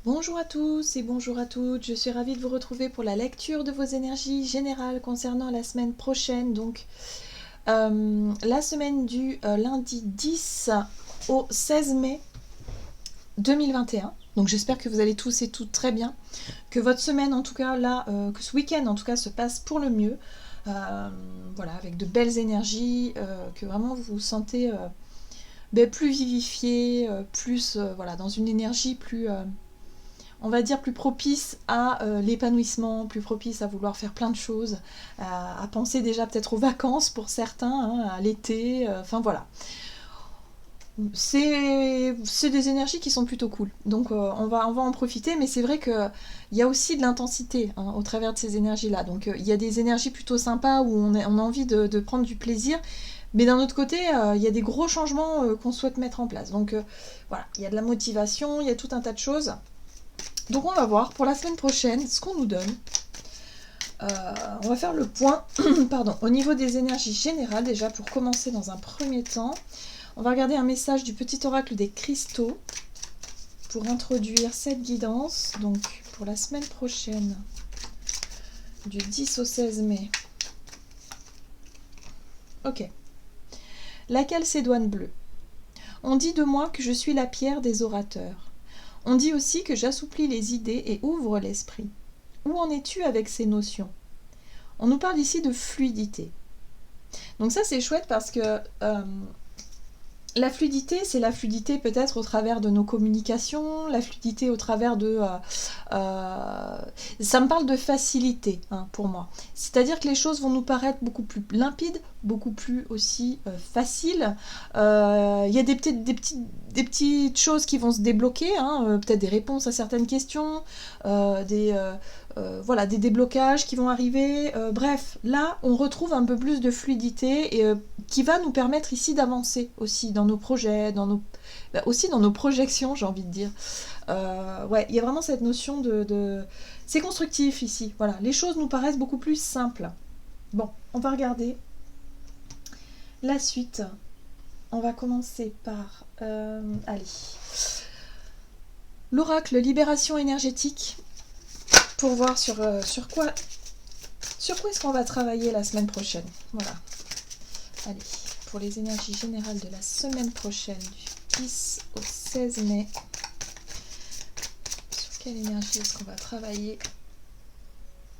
Bonjour à tous et bonjour à toutes, je suis ravie de vous retrouver pour la lecture de vos énergies générales concernant la semaine prochaine. Donc la semaine du lundi 10 au 16 mai 2021. Donc j'espère que vous allez tous et toutes très bien, que votre semaine en tout cas là, que ce week-end en tout cas se passe pour le mieux. Voilà, avec de belles énergies, que vraiment vous vous sentez plus vivifié, plus voilà, dans une énergie plus on va dire plus propice à l'épanouissement, plus propice à vouloir faire plein de choses, à penser déjà peut-être aux vacances pour certains, hein, à l'été, enfin voilà. C'est des énergies qui sont plutôt cool, donc on va en profiter, mais c'est vrai qu'il y a aussi de l'intensité, hein, au travers de ces énergies-là, donc il y a des énergies plutôt sympas où on a envie de prendre du plaisir, mais d'un autre côté, il y a des gros changements qu'on souhaite mettre en place, donc voilà, il y a de la motivation, il y a tout un tas de choses. Donc on va voir pour la semaine prochaine ce qu'on nous donne. On va faire le point pardon, au niveau des énergies générales déjà pour commencer dans un premier temps. On va regarder un message du petit oracle des cristaux pour introduire cette guidance. Donc pour la semaine prochaine du 10 au 16 mai. Ok. La calcédoine bleue. On dit de moi que je suis la pierre des orateurs. On dit aussi que j'assouplis les idées et ouvre l'esprit. Où en es-tu avec ces notions? On nous parle ici de fluidité. Donc ça c'est chouette parce que la fluidité, c'est la fluidité peut-être au travers de nos communications, la fluidité au travers de... ça me parle de facilité, hein, pour moi. C'est-à-dire que les choses vont nous paraître beaucoup plus limpides, beaucoup plus aussi faciles. Il y a des petites choses qui vont se débloquer, hein, peut-être des réponses à certaines questions, voilà, des déblocages qui vont arriver. Bref, là, on retrouve un peu plus de fluidité et qui va nous permettre ici d'avancer aussi dans nos projets, aussi dans nos projections, j'ai envie de dire. Ouais, il y a vraiment cette notion de... C'est constructif ici, voilà. Les choses nous paraissent beaucoup plus simples. Bon, on va regarder la suite. On va commencer par... allez. L'oracle libération énergétique, pour voir sur quoi est-ce qu'on va travailler la semaine prochaine. Voilà. Allez, pour les énergies générales de la semaine prochaine, du 10 au 16 mai. Sur quelle énergie est-ce qu'on va travailler?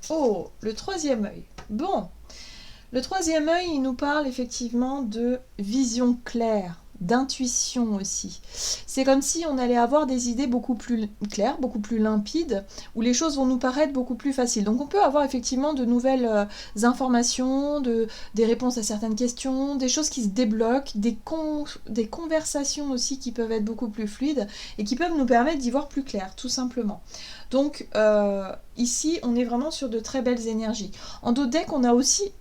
Oh, le troisième œil. Bon, le troisième œil, il nous parle effectivement de vision claire, d'intuition aussi. C'est comme si on allait avoir des idées beaucoup plus claires, beaucoup plus limpides, où les choses vont nous paraître beaucoup plus faciles. Donc on peut avoir effectivement de nouvelles informations, des réponses à certaines questions, des choses qui se débloquent, des conversations aussi qui peuvent être beaucoup plus fluides et qui peuvent nous permettre d'y voir plus clair, tout simplement. Donc ici, on est vraiment sur de très belles énergies. En d'autres decks, on a aussi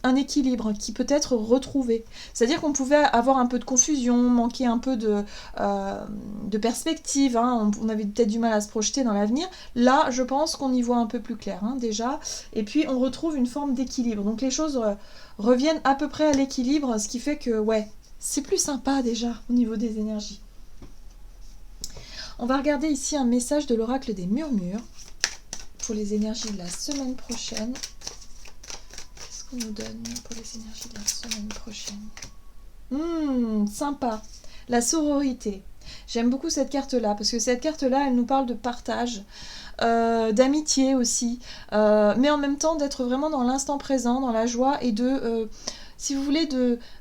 un équilibre qui peut être retrouvé. C'est-à-dire qu'on pouvait avoir un peu de confusion, manquer un peu de perspective, hein, on avait peut-être du mal à se projeter dans l'avenir. Là, je pense qu'on y voit un peu plus clair, hein, déjà. Et puis, on retrouve une forme d'équilibre. Donc, les choses reviennent à peu près à l'équilibre, ce qui fait que, ouais, c'est plus sympa déjà au niveau des énergies. On va regarder ici un message de l'oracle des murmures pour les énergies de la semaine prochaine. On nous donne pour les énergies de la semaine prochaine. Sympa. La sororité. J'aime beaucoup cette carte-là, parce que cette carte-là, elle nous parle de partage, d'amitié aussi, mais en même temps d'être vraiment dans l'instant présent, dans la joie, et si vous voulez,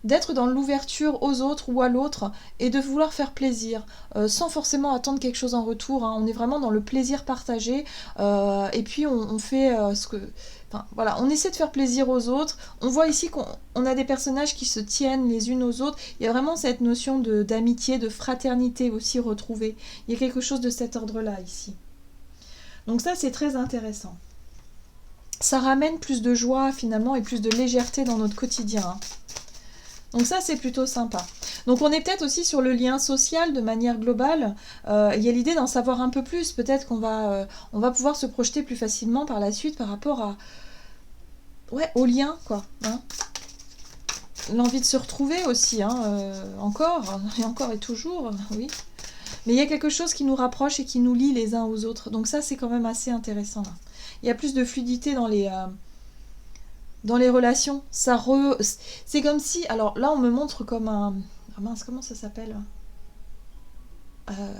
d'être dans l'ouverture aux autres ou à l'autre, et de vouloir faire plaisir, sans forcément attendre quelque chose en retour, hein. On est vraiment dans le plaisir partagé, et puis on fait ce que... Enfin, voilà, on essaie de faire plaisir aux autres. On voit ici qu'on a des personnages qui se tiennent les unes aux autres. Il y a vraiment cette notion d'amitié, de fraternité aussi retrouvée. Il y a quelque chose de cet ordre-là ici. Donc ça, c'est très intéressant. Ça ramène plus de joie finalement et plus de légèreté dans notre quotidien, hein. Donc ça, c'est plutôt sympa. Donc on est peut-être aussi sur le lien social de manière globale. Il y a l'idée d'en savoir un peu plus. Peut-être qu'on va, on va pouvoir se projeter plus facilement par la suite par rapport à... Ouais, au lien, quoi. Hein. L'envie de se retrouver aussi, hein, encore et toujours, oui. Mais il y a quelque chose qui nous rapproche et qui nous lie les uns aux autres. Donc ça, c'est quand même assez intéressant. Là. Il y a plus de fluidité dans les relations. C'est comme si... Alors là, on me montre comme un... Ah mince, comment ça s'appelle euh,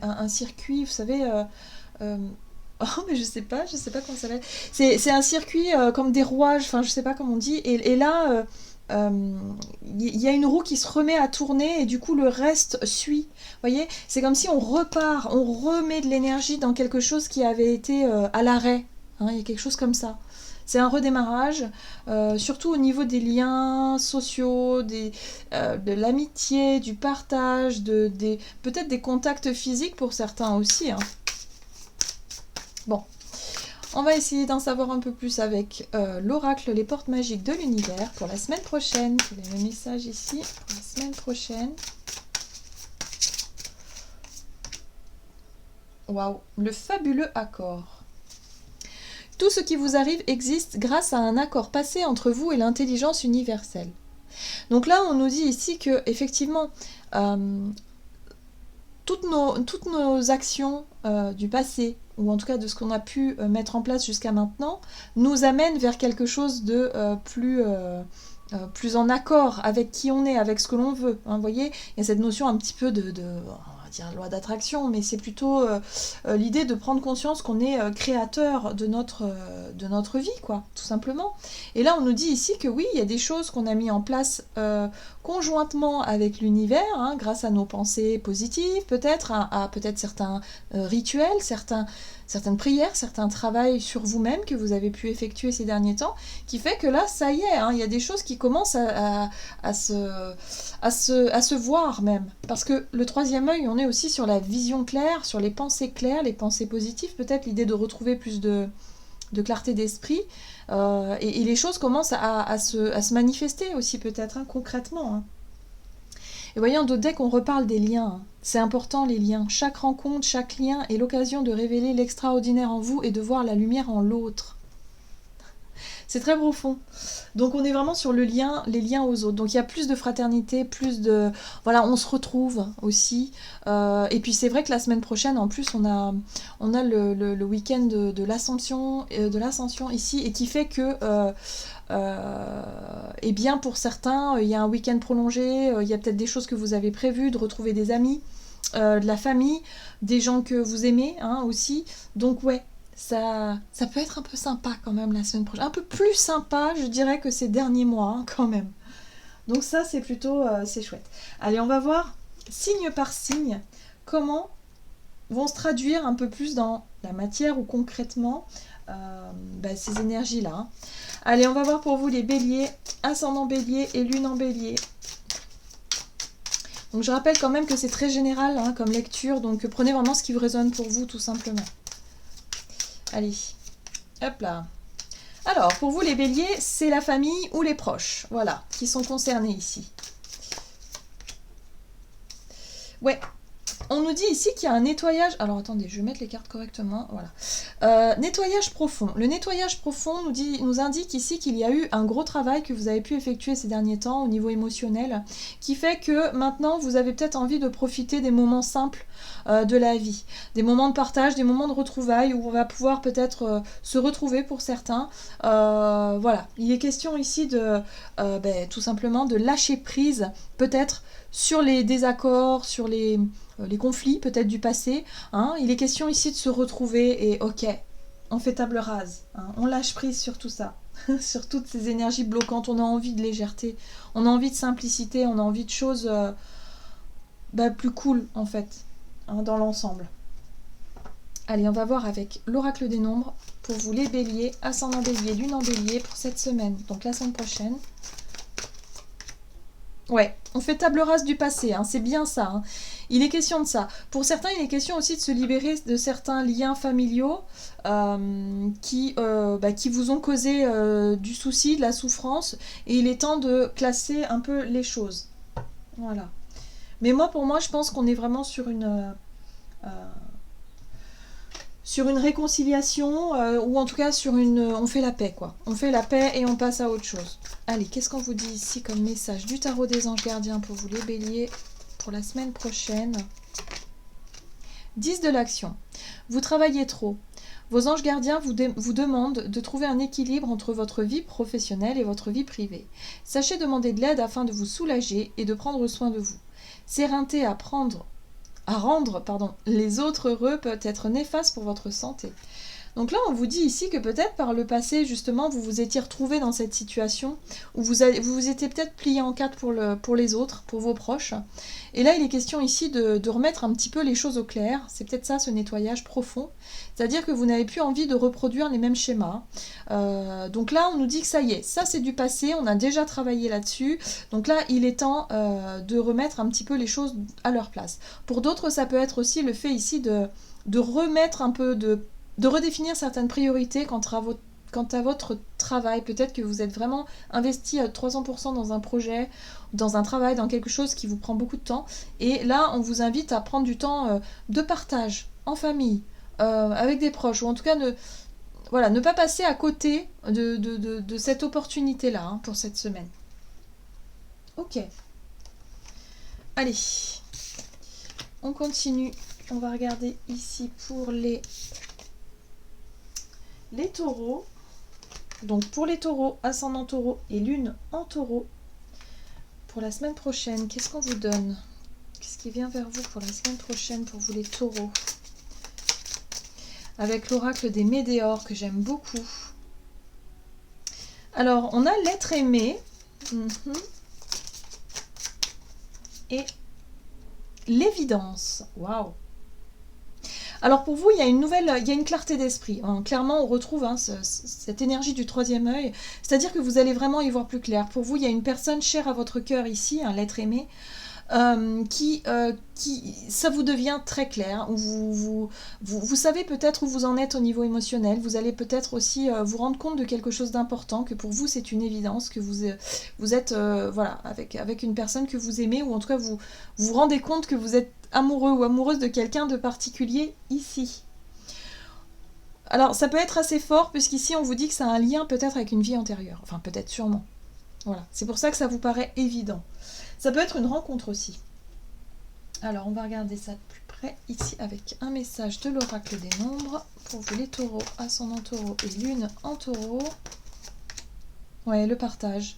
un circuit, vous savez... Oh, mais je sais pas comment ça s'appelle. C'est un circuit comme des rouages, enfin, je sais pas comment on dit. Et là... il y a une roue qui se remet à tourner et du coup le reste suit. Vous voyez, c'est comme si on repart, on remet de l'énergie dans quelque chose qui avait été à l'arrêt. Hein, il y a quelque chose comme ça. C'est un redémarrage, surtout au niveau des liens sociaux, de l'amitié, du partage, peut-être des contacts physiques pour certains aussi. Hein. Bon. On va essayer d'en savoir un peu plus avec l'oracle, les portes magiques de l'univers pour la semaine prochaine. Quel est le message ici pour la semaine prochaine? Waouh, le fabuleux accord. Tout ce qui vous arrive existe grâce à un accord passé entre vous et l'intelligence universelle. Donc là, on nous dit ici que effectivement, toutes nos actions du passé, ou en tout cas de ce qu'on a pu mettre en place jusqu'à maintenant, nous amènent vers quelque chose de plus en accord avec qui on est, avec ce que l'on veut. Hein, vous voyez, il y a cette notion un petit peu on va dire loi d'attraction, mais c'est plutôt l'idée de prendre conscience qu'on est créateur de notre vie, quoi, tout simplement. Et là, on nous dit ici que oui, il y a des choses qu'on a mis en place conjointement avec l'univers, hein, grâce à nos pensées positives, peut-être, à peut-être certains rituels, certaines prières, certains travails sur vous-même que vous avez pu effectuer ces derniers temps, qui fait que là, ça y est, hein, il y a des choses qui commencent à se voir même. Parce que le troisième œil, on est aussi sur la vision claire, sur les pensées claires, les pensées positives, peut-être l'idée de retrouver plus de clarté d'esprit, et les choses commencent à se manifester aussi peut-être, hein, concrètement. Hein. Et voyez, en d'autres decks, on reparle des liens. C'est important, les liens. Chaque rencontre, chaque lien est l'occasion de révéler l'extraordinaire en vous et de voir la lumière en l'autre. C'est très profond. Donc on est vraiment sur les liens aux autres. Donc il y a plus de fraternité, plus de... Voilà, on se retrouve aussi. Et puis c'est vrai que la semaine prochaine, en plus, on a le week-end de l'ascension ici, et qui fait que... et bien pour certains, il y a un week-end prolongé, il y a peut-être des choses que vous avez prévues, de retrouver des amis, de la famille, des gens que vous aimez, hein, aussi. Donc ouais, ça peut être un peu sympa quand même la semaine prochaine. Un peu plus sympa, je dirais, que ces derniers mois, hein, quand même. Donc ça, c'est plutôt... c'est chouette. Allez, on va voir, signe par signe, comment vont se traduire un peu plus dans la matière ou concrètement ces énergies-là. Hein. Allez, on va voir pour vous les béliers, ascendant bélier et lune en bélier. Donc je rappelle quand même que c'est très général, hein, comme lecture, donc prenez vraiment ce qui vous résonne pour vous tout simplement. Allez, hop là. Alors, pour vous les béliers, c'est la famille ou les proches, voilà, qui sont concernés ici. Ouais. On nous dit ici qu'il y a un nettoyage... Alors attendez, je vais mettre les cartes correctement. Voilà. Nettoyage profond. Le nettoyage profond nous indique ici qu'il y a eu un gros travail que vous avez pu effectuer ces derniers temps au niveau émotionnel, qui fait que maintenant vous avez peut-être envie de profiter des moments simples de la vie. Des moments de partage, des moments de retrouvailles où on va pouvoir peut-être se retrouver pour certains. Voilà. Il est question ici de tout simplement de lâcher prise, peut-être sur les désaccords, sur les conflits peut-être du passé. Hein. Il est question ici de se retrouver et ok, on fait table rase. Hein. On lâche prise sur tout ça, sur toutes ces énergies bloquantes. On a envie de légèreté, on a envie de simplicité, on a envie de choses plus cool en fait, hein, dans l'ensemble. Allez, on va voir avec l'oracle des nombres pour vous les béliers, ascendant bélier, lune en bélier pour cette semaine, donc la semaine prochaine. Ouais, on fait table rase du passé, hein, c'est bien ça. Hein. Il est question de ça. Pour certains, il est question aussi de se libérer de certains liens familiaux qui vous ont causé du souci, de la souffrance. Et il est temps de classer un peu les choses. Voilà. Mais pour moi, je pense qu'on est vraiment sur une réconciliation, ou en tout cas on fait la paix, quoi. On fait la paix et on passe à autre chose. Allez, qu'est-ce qu'on vous dit ici comme message du tarot des anges gardiens pour vous les béliers pour la semaine prochaine. 10 de l'action. Vous travaillez trop. Vos anges gardiens vous demandent de trouver un équilibre entre votre vie professionnelle et votre vie privée. Sachez demander de l'aide afin de vous soulager et de prendre soin de vous. S'éreinter à rendre les autres heureux peut être néfaste pour votre santé. Donc là, on vous dit ici que peut-être par le passé, justement, vous vous étiez retrouvé dans cette situation où vous vous étiez peut-être plié en quatre pour les autres, pour vos proches. Et là, il est question ici de remettre un petit peu les choses au clair. C'est peut-être ça, ce nettoyage profond. C'est-à-dire que vous n'avez plus envie de reproduire les mêmes schémas. Donc là, on nous dit que ça y est, ça c'est du passé, on a déjà travaillé là-dessus. Donc là, il est temps de remettre un petit peu les choses à leur place. Pour d'autres, ça peut être aussi le fait ici de remettre un peu de redéfinir certaines priorités quant à votre travail. Peut-être que vous êtes vraiment investi à 300% dans un projet, dans un travail, dans quelque chose qui vous prend beaucoup de temps. Et là, on vous invite à prendre du temps de partage, en famille, avec des proches, ou en tout cas ne pas passer à côté de cette opportunité-là hein, pour cette semaine. Ok. Allez, on continue. On va regarder ici pour les taureaux. Donc pour les taureaux, ascendant taureau et lune en taureau. Pour la semaine prochaine, qu'est-ce qu'on vous donne? Qu'est-ce qui vient vers vous pour la semaine prochaine pour vous les taureaux? Avec l'oracle des météores que j'aime beaucoup. Alors, on a l'être aimé. Et l'évidence. Waouh! Alors pour vous, il y a une clarté d'esprit. Hein. Clairement, on retrouve cette énergie du troisième œil. C'est-à-dire que vous allez vraiment y voir plus clair. Pour vous, il y a une personne chère à votre cœur ici, l'être aimé, qui ça vous devient très clair. Vous savez peut-être où vous en êtes au niveau émotionnel. Vous allez peut-être aussi vous rendre compte de quelque chose d'important, que pour vous c'est une évidence, que vous êtes avec une personne que vous aimez, ou en tout cas vous vous rendez compte que vous êtes amoureux ou amoureuse de quelqu'un de particulier ici. Alors ça peut être assez fort puisqu'ici on vous dit que ça a un lien peut-être avec une vie antérieure. Enfin peut-être sûrement. Voilà, c'est pour ça que ça vous paraît évident. Ça peut être une rencontre aussi. Alors, on va regarder ça de plus près ici avec un message de l'oracle des nombres pour vous les taureaux, ascendant taureau et lune en taureau. Ouais, le partage.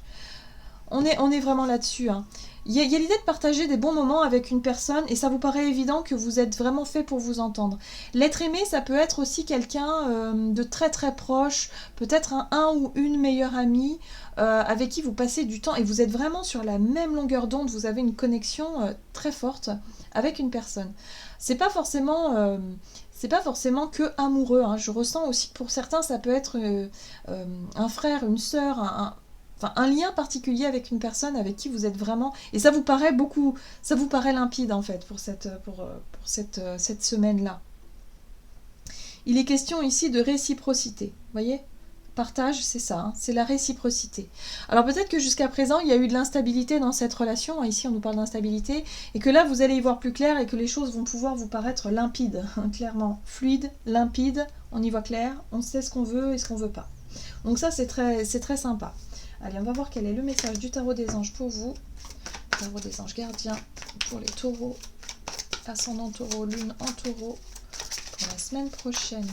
On est vraiment là-dessus. Hein. Il y a l'idée de partager des bons moments avec une personne et ça vous paraît évident que vous êtes vraiment fait pour vous entendre. L'être aimé, ça peut être aussi quelqu'un de très très proche, peut-être un ou une meilleure amie avec qui vous passez du temps et vous êtes vraiment sur la même longueur d'onde, vous avez une connexion très forte avec une personne. C'est pas forcément que amoureux. Hein. Je ressens aussi que pour certains, ça peut être un frère, une sœur, un lien particulier avec une personne avec qui vous êtes vraiment... Et ça vous paraît limpide en fait pour cette semaine-là. Il est question ici de réciprocité, vous voyez ? Partage, c'est ça, hein, c'est la réciprocité. Alors peut-être que jusqu'à présent, il y a eu de l'instabilité dans cette relation, ici on nous parle d'instabilité, et que là vous allez y voir plus clair et que les choses vont pouvoir vous paraître limpides, clairement. Fluide, limpide, on y voit clair, on sait ce qu'on veut et ce qu'on veut pas. Donc ça c'est très sympa. Allez, on va voir quel est le message du tarot des anges pour vous. Tarot des anges gardiens pour les taureaux, ascendant taureau, lune en taureau, pour la semaine prochaine.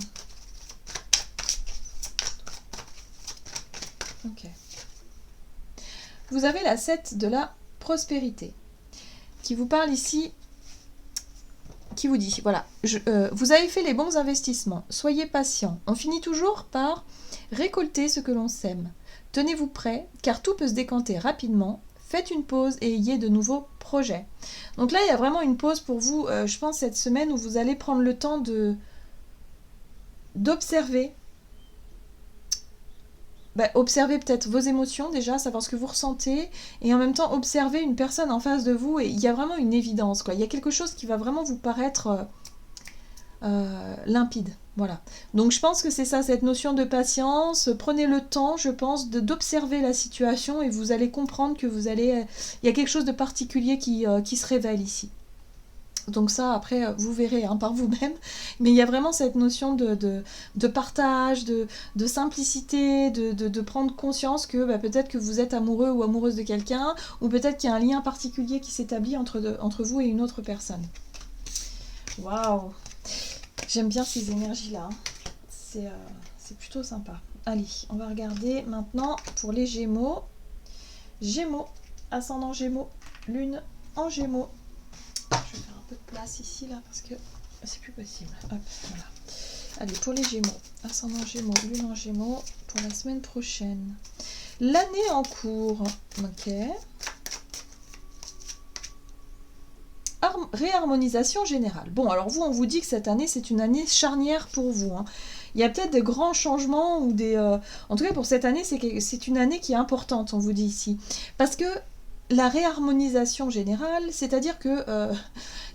Ok. Vous avez la 7 de la prospérité qui vous parle ici, qui vous dit, voilà, vous avez fait les bons investissements, soyez patient, on finit toujours par récolter ce que l'on sème. Tenez-vous prêts, car tout peut se décanter rapidement, faites une pause et ayez de nouveaux projets. Donc là, il y a vraiment une pause pour vous, je pense, cette semaine où vous allez prendre le temps d'observer. Observez peut-être vos émotions déjà, savoir ce que vous ressentez, et en même temps observer une personne en face de vous, et il y a vraiment une évidence, quoi. Il y a quelque chose qui va vraiment vous paraître limpide, voilà. Donc je pense que c'est ça, cette notion de patience, prenez le temps, je pense, d'observer la situation, et vous allez comprendre que il y a quelque chose de particulier qui se révèle ici. Donc ça, après, vous verrez hein, par vous-même. Mais il y a vraiment cette notion de partage, de simplicité, de prendre conscience que bah, peut-être que vous êtes amoureux ou amoureuse de quelqu'un, ou peut-être qu'il y a un lien particulier qui s'établit entre vous et une autre personne. Waouh! J'aime bien ces énergies-là. Hein. C'est plutôt sympa. Allez, on va regarder maintenant pour les Gémeaux. Gémeaux, ascendant Gémeaux, Lune en Gémeaux. Je vais faire un peu de place ici, là, parce que c'est plus possible. Hop, voilà. Allez, pour les Gémeaux, ascendant Gémeaux, Lune en Gémeaux, pour la semaine prochaine. L'année en cours, ok. Réharmonisation générale. Bon, alors vous, on vous dit que cette année, c'est une année charnière pour vous. Hein. Il y a peut-être des grands changements ou des... En tout cas, pour cette année, c'est une année qui est importante, on vous dit ici. Parce que la réharmonisation générale, c'est-à-dire que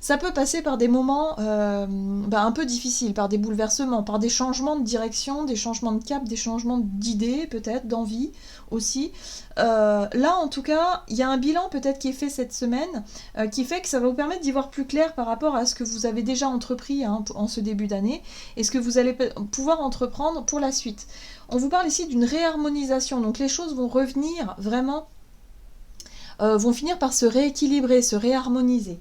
ça peut passer par des moments un peu difficiles, par des bouleversements, par des changements de direction, des changements de cap, des changements d'idées peut-être, d'envie aussi. Là, en tout cas, il y a un bilan peut-être qui est fait cette semaine qui fait que ça va vous permettre d'y voir plus clair par rapport à ce que vous avez déjà entrepris hein, en ce début d'année et ce que vous allez pouvoir entreprendre pour la suite. On vous parle ici d'une réharmonisation, donc les choses vont revenir vraiment... vont finir par se rééquilibrer, se réharmoniser.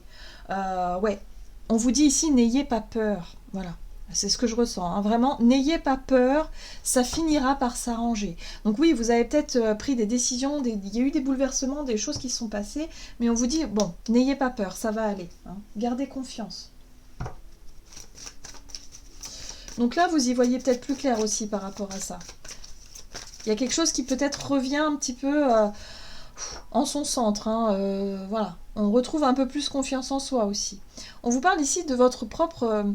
Ouais, on vous dit ici, n'ayez pas peur. Voilà, c'est ce que je ressens. Hein. Vraiment, n'ayez pas peur, ça finira par s'arranger. Donc oui, vous avez peut-être pris des décisions, il y a eu des bouleversements, des choses qui se sont passées, mais on vous dit, bon, n'ayez pas peur, ça va aller. Hein. Gardez confiance. Donc là, vous y voyez peut-être plus clair aussi par rapport à ça. Il y a quelque chose qui peut-être revient un petit peu... en son centre, hein, voilà. On retrouve un peu plus confiance en soi aussi. On vous parle ici de votre propre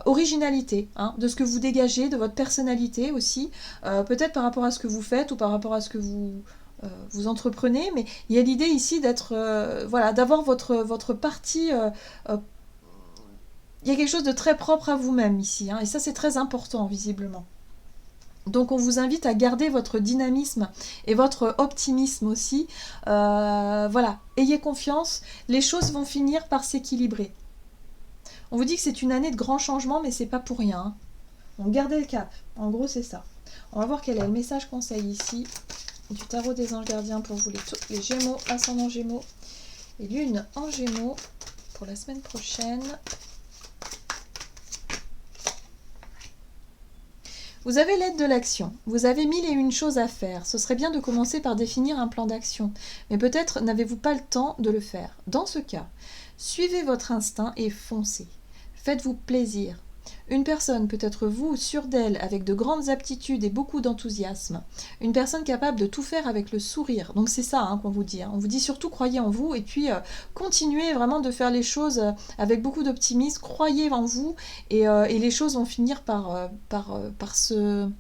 originalité, hein, de ce que vous dégagez, de votre personnalité aussi, peut-être par rapport à ce que vous faites ou par rapport à ce que vous entreprenez, mais il y a l'idée ici d'être, voilà, d'avoir votre partie... il y a quelque chose de très propre à vous-même ici, hein, et ça c'est très important visiblement. Donc on vous invite à garder votre dynamisme et votre optimisme aussi. Voilà, ayez confiance, les choses vont finir par s'équilibrer. On vous dit que c'est une année de grands changements, mais c'est pas pour rien. Hein. Donc gardez le cap, en gros c'est ça. On va voir quel est le message conseil ici du tarot des anges gardiens pour vous les Gémeaux, ascendant Gémeaux et Lune en Gémeaux pour la semaine prochaine. Vous avez l'aide de l'action, vous avez 1001 choses à faire, ce serait bien de commencer par définir un plan d'action, mais peut-être n'avez-vous pas le temps de le faire. Dans ce cas, suivez votre instinct et foncez. Faites-vous plaisir. Une personne peut être vous, sûre d'elle, avec de grandes aptitudes et beaucoup d'enthousiasme. Une personne capable de tout faire avec le sourire. Donc c'est ça hein, qu'on vous dit. Hein. On vous dit surtout croyez en vous et puis continuez vraiment de faire les choses avec beaucoup d'optimisme. Croyez en vous et les choses vont finir par se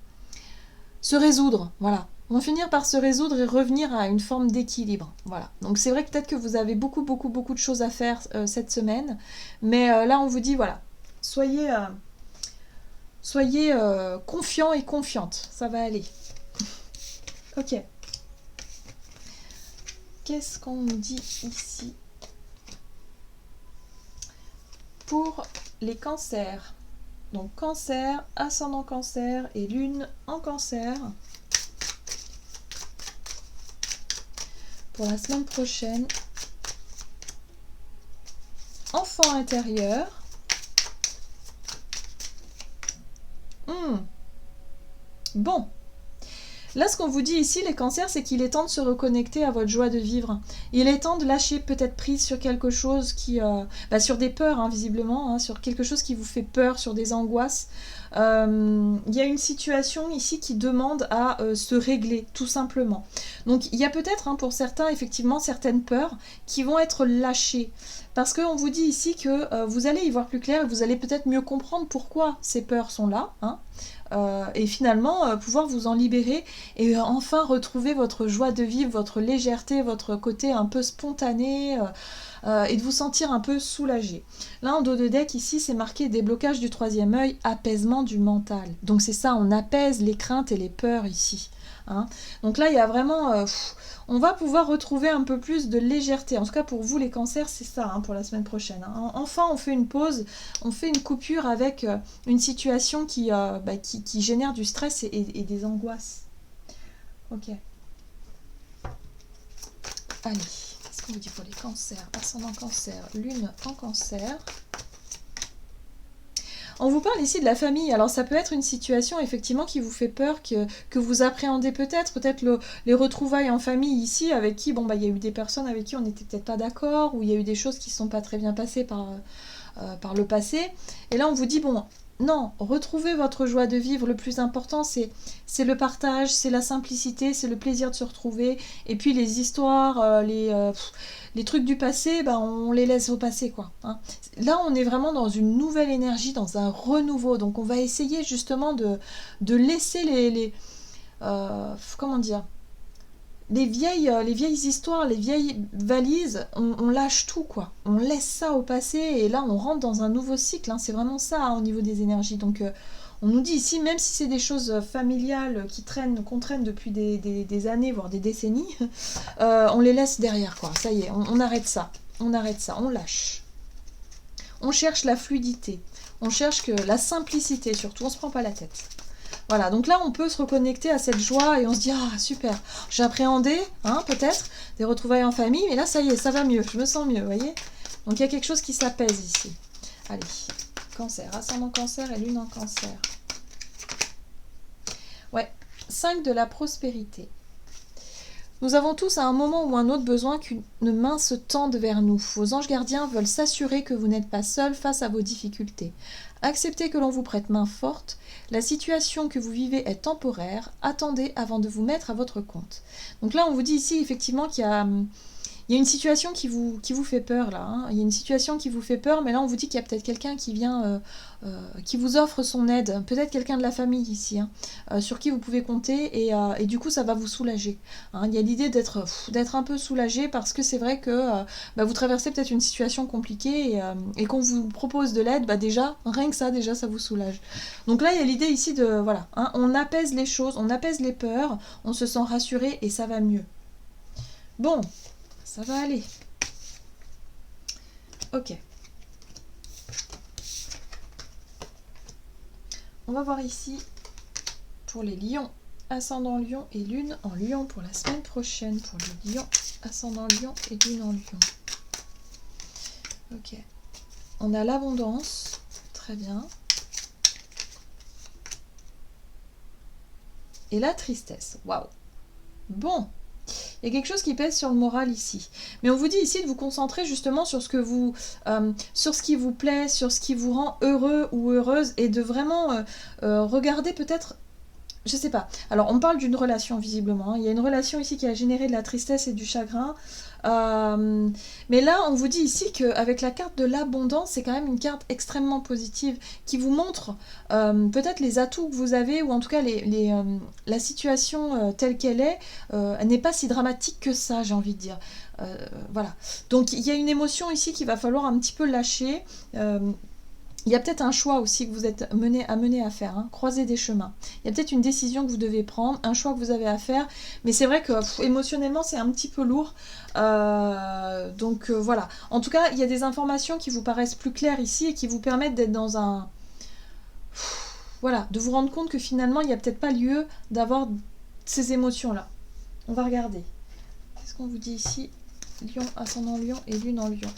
résoudre. Voilà. Vont finir par se résoudre et revenir à une forme d'équilibre. Voilà. Donc c'est vrai que peut-être que vous avez beaucoup de choses à faire cette semaine. Mais là on vous dit voilà. Soyez confiants et confiantes, ça va aller. Ok. Qu'est-ce qu'on nous dit ici pour les cancers? Donc cancer, ascendant cancer et lune en cancer. Pour la semaine prochaine. Enfant intérieur. Bon. Là, ce qu'on vous dit ici, les cancers, c'est qu'il est temps de se reconnecter à votre joie de vivre. Il est temps de lâcher peut-être prise sur quelque chose qui... sur des peurs, hein, visiblement, hein, sur quelque chose qui vous fait peur, sur des angoisses. Il y a une situation ici qui demande à se régler, tout simplement. Donc, il y a peut-être, hein, pour certains, effectivement, certaines peurs qui vont être lâchées. Parce qu'on vous dit ici que vous allez y voir plus clair et vous allez peut-être mieux comprendre pourquoi ces peurs sont là, hein. Et finalement pouvoir vous en libérer et enfin retrouver votre joie de vivre, votre légèreté, votre côté un peu spontané et de vous sentir un peu soulagé. Là en dos de deck ici c'est marqué déblocage du troisième œil, apaisement du mental. Donc c'est ça, on apaise les craintes et les peurs ici. Hein. Donc là il y a vraiment, on va pouvoir retrouver un peu plus de légèreté. En tout cas, pour vous, les cancers, c'est ça, hein, pour la semaine prochaine. Hein. Enfin, on fait une pause, on fait une coupure avec une situation qui génère du stress et des angoisses. Ok. Allez, qu'est-ce qu'on vous dit pour les cancers? Ascendant cancer, lune en cancer. On vous parle ici de la famille, alors ça peut être une situation effectivement qui vous fait peur, que vous appréhendez peut-être les retrouvailles en famille ici, avec qui, il y a eu des personnes avec qui on n'était peut-être pas d'accord, ou il y a eu des choses qui ne sont pas très bien passées par le passé, et là on vous dit, non, retrouvez votre joie de vivre, le plus important c'est le partage, c'est la simplicité, c'est le plaisir de se retrouver, et puis les histoires, les trucs du passé, on les laisse au passé, quoi. Hein. Là, on est vraiment dans une nouvelle énergie, dans un renouveau, donc on va essayer justement de laisser comment dire, les vieilles histoires, les vieilles valises, on lâche tout, quoi. On laisse ça au passé, et là, on rentre dans un nouveau cycle, hein. C'est vraiment ça, hein, au niveau des énergies, donc... on nous dit ici, même si c'est des choses familiales qu'on traîne depuis des années, voire des décennies, on les laisse derrière, quoi. Ça y est, on arrête ça. On arrête ça, on lâche. On cherche la fluidité. On cherche la simplicité, surtout. On se prend pas la tête. Voilà, donc là, on peut se reconnecter à cette joie et on se dit, ah, super, j'appréhendais, hein, peut-être, des retrouvailles en famille, mais là, ça y est, ça va mieux, je me sens mieux, vous voyez. Donc, il y a quelque chose qui s'apaise ici. Allez. Cancer, ascendant cancer et lune en cancer. Ouais, 5 de la prospérité. Nous avons tous à un moment ou un autre besoin qu'une main se tende vers nous. Vos anges gardiens veulent s'assurer que vous n'êtes pas seul face à vos difficultés. Acceptez que l'on vous prête main forte. La situation que vous vivez est temporaire. Attendez avant de vous mettre à votre compte. Donc là, on vous dit ici effectivement qu'il y a une situation qui vous fait peur là. Hein. Il y a une situation qui vous fait peur, mais là on vous dit qu'il y a peut-être quelqu'un qui vient, qui vous offre son aide. Peut-être quelqu'un de la famille ici, hein, sur qui vous pouvez compter et du coup ça va vous soulager. Hein. Il y a l'idée d'être un peu soulagé parce que c'est vrai que vous traversez peut-être une situation compliquée et qu'on vous propose de l'aide, déjà, rien que ça, déjà ça vous soulage. Donc là il y a l'idée ici de, voilà, hein, on apaise les choses, on apaise les peurs, on se sent rassuré et ça va mieux. Bon. Ça va aller. Ok. On va voir ici pour les lions, ascendant lion et lune en lion pour la semaine prochaine. Pour les lions, ascendant lion et lune en lion. Ok. On a l'abondance. Très bien. Et la tristesse. Waouh. Bon. Il y a quelque chose qui pèse sur le moral ici. Mais on vous dit ici de vous concentrer justement sur ce qui vous plaît, sur ce qui vous rend heureux ou heureuse et de vraiment regarder peut-être, je sais pas. Alors on parle d'une relation visiblement. Hein. Il y a une relation ici qui a généré de la tristesse et du chagrin. Mais là, on vous dit ici qu'avec la carte de l'abondance, c'est quand même une carte extrêmement positive qui vous montre peut-être les atouts que vous avez ou en tout cas la situation telle qu'elle est, elle n'est pas si dramatique que ça, j'ai envie de dire. Voilà. Donc il y a une émotion ici qu'il va falloir un petit peu lâcher. Il y a peut-être un choix aussi que vous êtes amené à faire, hein, croiser des chemins. Il y a peut-être une décision que vous devez prendre, un choix que vous avez à faire, mais c'est vrai que émotionnellement c'est un petit peu lourd. Donc voilà. En tout cas, il y a des informations qui vous paraissent plus claires ici et qui vous permettent d'être dans un... Voilà, de vous rendre compte que finalement il n'y a peut-être pas lieu d'avoir ces émotions-là. On va regarder. Qu'est-ce qu'on vous dit ici? Lion, ascendant lion et lune en lion.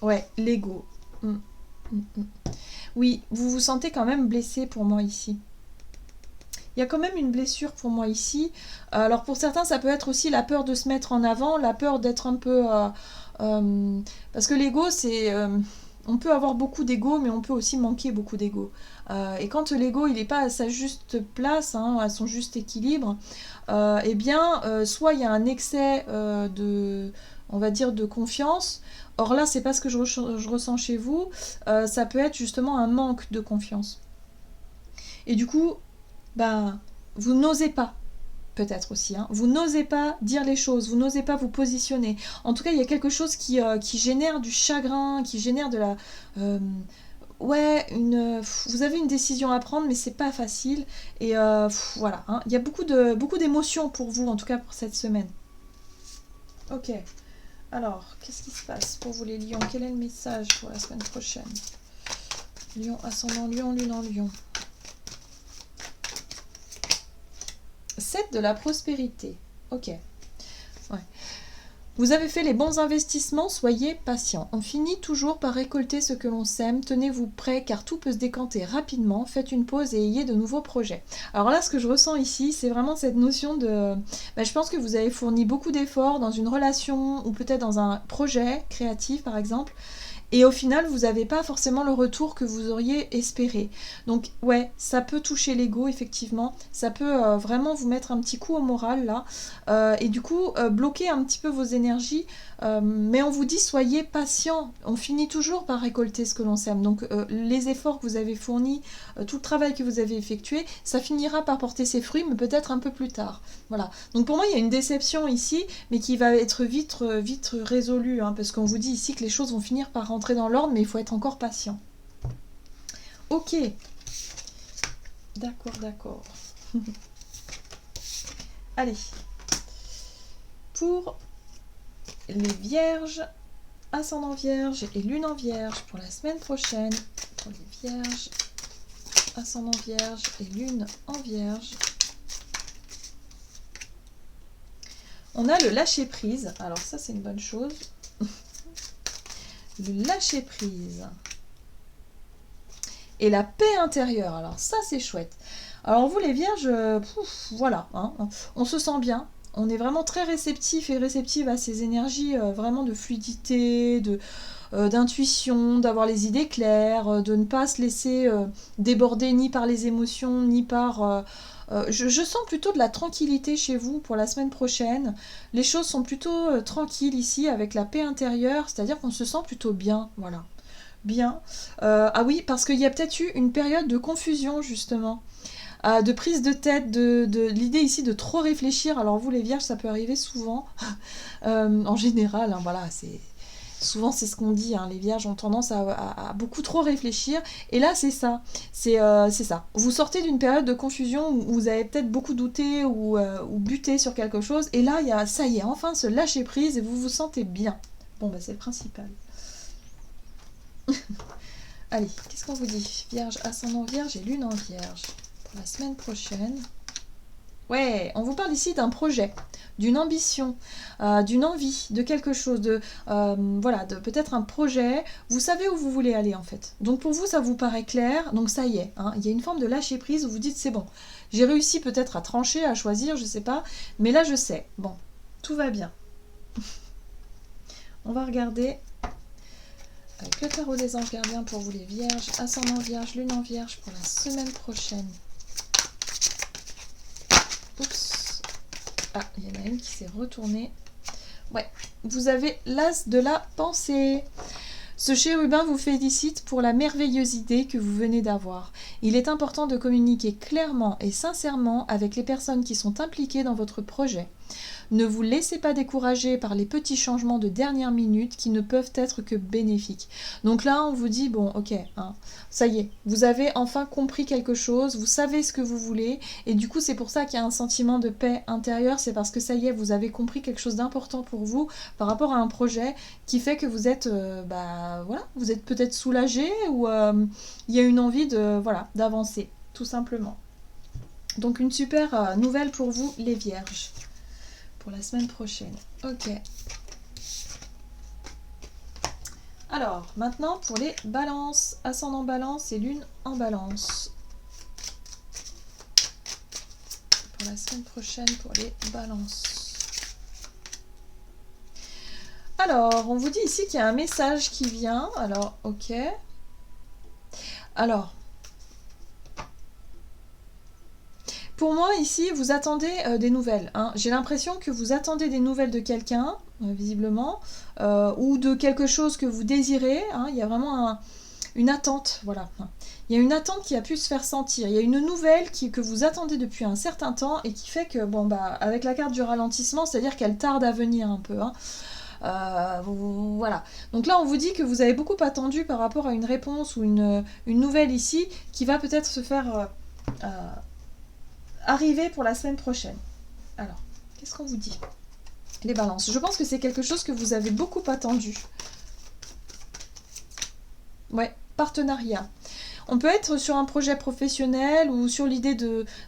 Ouais, l'ego. Oui, vous vous sentez quand même blessé pour moi ici. Il y a quand même une blessure pour moi ici. Alors pour certains, ça peut être aussi la peur de se mettre en avant, la peur d'être un peu... parce que l'ego, c'est... on peut avoir beaucoup d'ego, mais on peut aussi manquer beaucoup d'ego. Et quand l'ego, il n'est pas à sa juste place, hein, à son juste équilibre, eh bien, soit il y a un excès on va dire, de confiance. Or là, c'est pas ce que je ressens chez vous. Ça peut être justement un manque de confiance. Et du coup, vous n'osez pas, peut-être aussi. Hein, vous n'osez pas dire les choses, vous n'osez pas vous positionner. En tout cas, il y a quelque chose qui génère du chagrin, qui génère de la... ouais, vous avez une décision à prendre, mais c'est pas facile. Et voilà, hein. Il y a beaucoup d'émotions pour vous, en tout cas pour cette semaine. Ok. Alors, qu'est-ce qui se passe pour vous les lions? Quel est le message pour la semaine prochaine? Lion, ascendant lion, lune en lion. 7 de la prospérité. Ok. Ouais. Vous avez fait les bons investissements, soyez patient. On finit toujours par récolter ce que l'on sème. Tenez-vous prêt car tout peut se décanter rapidement. Faites une pause et ayez de nouveaux projets. Alors là, ce que je ressens ici, c'est vraiment cette notion de... je pense que vous avez fourni beaucoup d'efforts dans une relation ou peut-être dans un projet créatif par exemple. Et au final, vous n'avez pas forcément le retour que vous auriez espéré. Donc ouais, ça peut toucher l'ego, effectivement. Ça peut vraiment vous mettre un petit coup au moral, là. Et du coup, bloquer un petit peu vos énergies. Mais on vous dit, soyez patient. On finit toujours par récolter ce que l'on sème. Donc les efforts que vous avez fournis, tout le travail que vous avez effectué, ça finira par porter ses fruits, mais peut-être un peu plus tard. Voilà. Donc pour moi, il y a une déception ici, mais qui va être vite résolue. Hein, parce qu'on vous dit ici que les choses vont finir par rentrer dans l'ordre, mais il faut être encore patient. Ok. D'accord. Allez. Pour les vierges, ascendant vierge et lune en vierge pour la semaine prochaine. Pour les vierges, ascendant vierge et lune en vierge. On a le lâcher prise. Alors ça, c'est une bonne chose. Le lâcher prise. Et la paix intérieure. Alors ça, c'est chouette. Alors vous, les vierges, voilà. Hein, on se sent bien. On est vraiment très réceptif et réceptive à ces énergies vraiment de fluidité, d'intuition, d'avoir les idées claires, de ne pas se laisser déborder ni par les émotions, ni par... je sens plutôt de la tranquillité chez vous pour la semaine prochaine. Les choses sont plutôt tranquilles ici avec la paix intérieure, c'est-à-dire qu'on se sent plutôt bien, voilà. Bien. Ah oui, parce qu'il y a peut-être eu une période de confusion justement. De prise de tête, de l'idée ici de trop réfléchir. Alors vous les vierges, ça peut arriver souvent. En général, hein, voilà, souvent c'est ce qu'on dit, hein, les vierges ont tendance à beaucoup trop réfléchir. Et là c'est ça, c'est ça. Vous sortez d'une période de confusion où vous avez peut-être beaucoup douté ou buté sur quelque chose. Et là, ça y est, enfin se lâcher prise et vous vous sentez bien. Bon, bah c'est le principal. Allez, qu'est-ce qu'on vous dit? Vierge, ascendant vierge et lune en vierge. Pour la semaine prochaine. Ouais, on vous parle ici d'un projet, d'une ambition, d'une envie, de quelque chose, voilà, de peut-être un projet. Vous savez où vous voulez aller en fait. Donc pour vous, ça vous paraît clair. Donc ça y est, hein, il y a une forme de lâcher prise où vous dites c'est bon. J'ai réussi peut-être à trancher, à choisir, je sais pas. Mais là, je sais. Bon, tout va bien. On va regarder avec le tarot des anges gardiens pour vous les vierges, ascendant vierge, lune en vierge pour la semaine prochaine. Oups. Ah, il y en a une qui s'est retournée. Ouais, vous avez l'as de la pensée. Ce chérubin vous félicite pour la merveilleuse idée que vous venez d'avoir. Il est important de communiquer clairement et sincèrement avec les personnes qui sont impliquées dans votre projet. Ne vous laissez pas décourager par les petits changements de dernière minute qui ne peuvent être que bénéfiques. Donc là, on vous dit, bon, ok, hein, ça y est, vous avez enfin compris quelque chose, vous savez ce que vous voulez, et du coup, c'est pour ça qu'il y a un sentiment de paix intérieure, c'est parce que ça y est, vous avez compris quelque chose d'important pour vous par rapport à un projet qui fait que vous êtes, voilà, vous êtes peut-être soulagé ou il y a une envie d'avancer, tout simplement. Donc une super nouvelle pour vous, les vierges. Pour la semaine prochaine. Ok. Alors, maintenant pour les balances. Ascendant balance et lune en balance. Pour la semaine prochaine pour les balances. Alors, on vous dit ici qu'il y a un message qui vient. Alors, ok. Alors, pour moi, ici, vous attendez des nouvelles. Hein. J'ai l'impression que vous attendez des nouvelles de quelqu'un, visiblement, ou de quelque chose que vous désirez. Hein. Il y a vraiment une attente, voilà. Il y a une attente qui a pu se faire sentir. Il y a une nouvelle que vous attendez depuis un certain temps et qui fait que, bon, avec la carte du ralentissement, c'est-à-dire qu'elle tarde à venir un peu. Hein. Voilà. Donc là, on vous dit que vous avez beaucoup attendu par rapport à une réponse ou une nouvelle ici qui va peut-être se faire arriver pour la semaine prochaine. Alors, qu'est-ce qu'on vous dit? Les balances. Je pense que c'est quelque chose que vous avez beaucoup attendu. Ouais, partenariat. On peut être sur un projet professionnel ou sur l'idée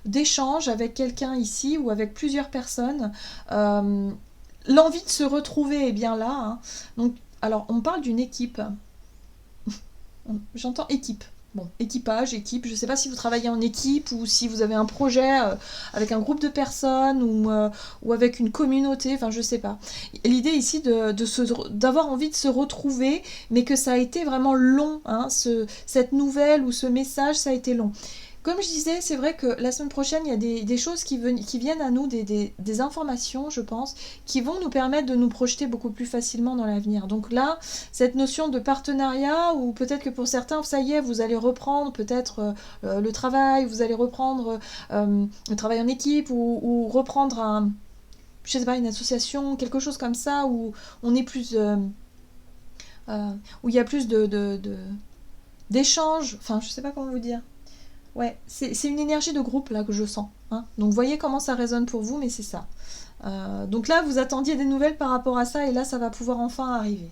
d'échange avec quelqu'un ici ou avec plusieurs personnes. L'envie de se retrouver est bien là. Hein. Donc, alors, on parle d'une équipe. J'entends équipe. Bon, équipage, équipe, je ne sais pas si vous travaillez en équipe ou si vous avez un projet avec un groupe de personnes ou avec une communauté, enfin je ne sais pas. L'idée ici d'avoir envie de se retrouver, mais que ça a été vraiment long, hein, cette nouvelle ou ce message, ça a été long. Comme je disais, c'est vrai que la semaine prochaine, il y a des choses qui viennent à nous, des informations, je pense, qui vont nous permettre de nous projeter beaucoup plus facilement dans l'avenir. Donc là, cette notion de partenariat, ou peut-être que pour certains, ça y est, vous allez reprendre peut-être le travail, vous allez reprendre le travail en équipe, ou reprendre je sais pas, une association, quelque chose comme ça, où on est plus... où il y a plus d'échanges, enfin, je sais pas comment vous dire. Ouais, c'est une énergie de groupe là que je sens. Hein. Donc voyez comment ça résonne pour vous, mais c'est ça. Donc là, vous attendiez des nouvelles par rapport à ça, et là, ça va pouvoir enfin arriver.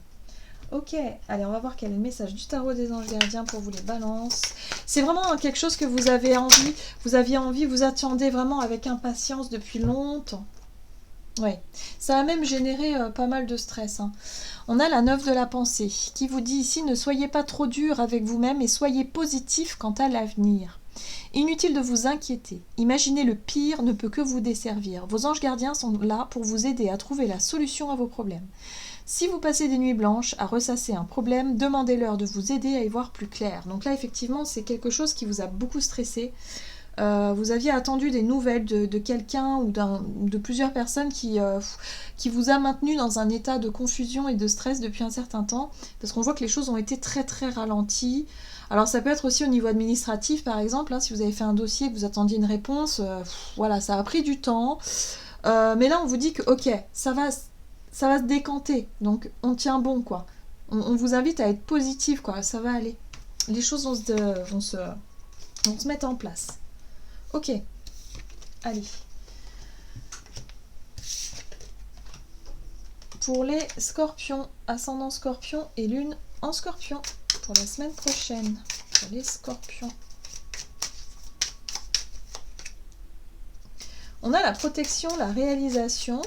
Ok, allez, on va voir quel est le message du tarot des anges gardiens pour vous les balances. C'est vraiment quelque chose que vous aviez envie, vous attendez vraiment avec impatience depuis longtemps. Ouais, ça a même généré pas mal de stress. Hein. On a la 9 de la pensée qui vous dit ici, ne soyez pas trop dur avec vous-même et soyez positif quant à l'avenir. Inutile de vous inquiéter. Imaginer le pire ne peut que vous desservir. Vos anges gardiens sont là pour vous aider à trouver la solution à vos problèmes. Si vous passez des nuits blanches à ressasser un problème, demandez-leur de vous aider à y voir plus clair. Donc là, effectivement, c'est quelque chose qui vous a beaucoup stressé. Vous aviez attendu des nouvelles de quelqu'un ou de plusieurs personnes qui vous a maintenu dans un état de confusion et de stress depuis un certain temps, parce qu'on voit que les choses ont été très très ralenties. Alors ça peut être aussi au niveau administratif par exemple, hein, si vous avez fait un dossier et que vous attendiez une réponse, voilà, ça a pris du temps. Mais là on vous dit que ok, ça va se décanter, donc on tient bon quoi. On vous invite à être positif quoi, ça va aller. Les choses vont se mettre en place. Ok, allez. Pour les scorpions, ascendant scorpion et lune en scorpion, pour la semaine prochaine, pour les scorpions. On a la protection, la réalisation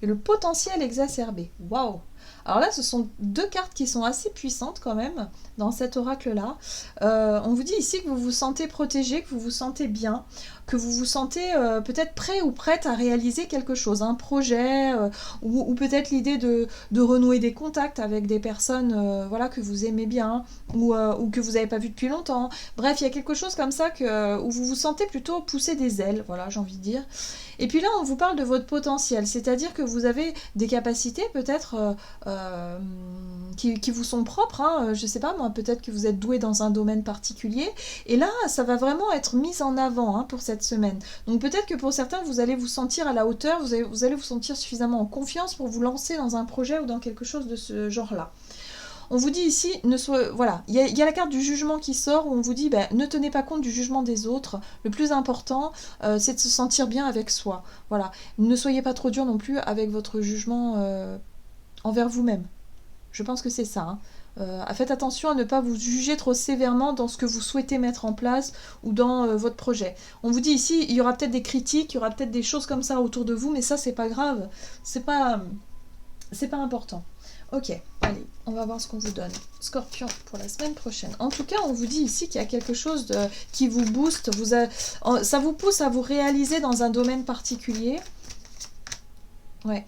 et le potentiel exacerbé. Waouh! Alors là, ce sont deux cartes qui sont assez puissantes quand même dans cet oracle-là. On vous dit ici que vous vous sentez protégé, que vous vous sentez bien, que vous vous sentez peut-être prêt ou prête à réaliser quelque chose, un projet, ou peut-être l'idée de renouer des contacts avec des personnes voilà, que vous aimez bien, ou que vous n'avez pas vu depuis longtemps. Bref, il y a quelque chose comme ça où vous vous sentez plutôt pousser des ailes, voilà, j'ai envie de dire. Et puis là, on vous parle de votre potentiel, c'est-à-dire que vous avez des capacités peut-être qui vous sont propres, hein, je sais pas moi, peut-être que vous êtes doué dans un domaine particulier, et là, ça va vraiment être mis en avant hein, pour cette semaine. Donc peut-être que pour certains, vous allez vous sentir à la hauteur, vous allez vous sentir suffisamment en confiance pour vous lancer dans un projet ou dans quelque chose de ce genre-là. On vous dit ici, voilà, il y a la carte du jugement qui sort où on vous dit, ne tenez pas compte du jugement des autres. Le plus important, c'est de se sentir bien avec soi. Voilà, ne soyez pas trop dur non plus avec votre jugement envers vous-même. Je pense que c'est ça. Hein. Faites attention à ne pas vous juger trop sévèrement dans ce que vous souhaitez mettre en place ou dans votre projet. On vous dit ici, il y aura peut-être des critiques, il y aura peut-être des choses comme ça autour de vous, mais ça, c'est pas grave. C'est pas important. Ok, allez, on va voir ce qu'on vous donne. Scorpion pour la semaine prochaine. En tout cas, on vous dit ici qu'il y a quelque chose qui vous booste. Ça vous pousse à vous réaliser dans un domaine particulier. Ouais.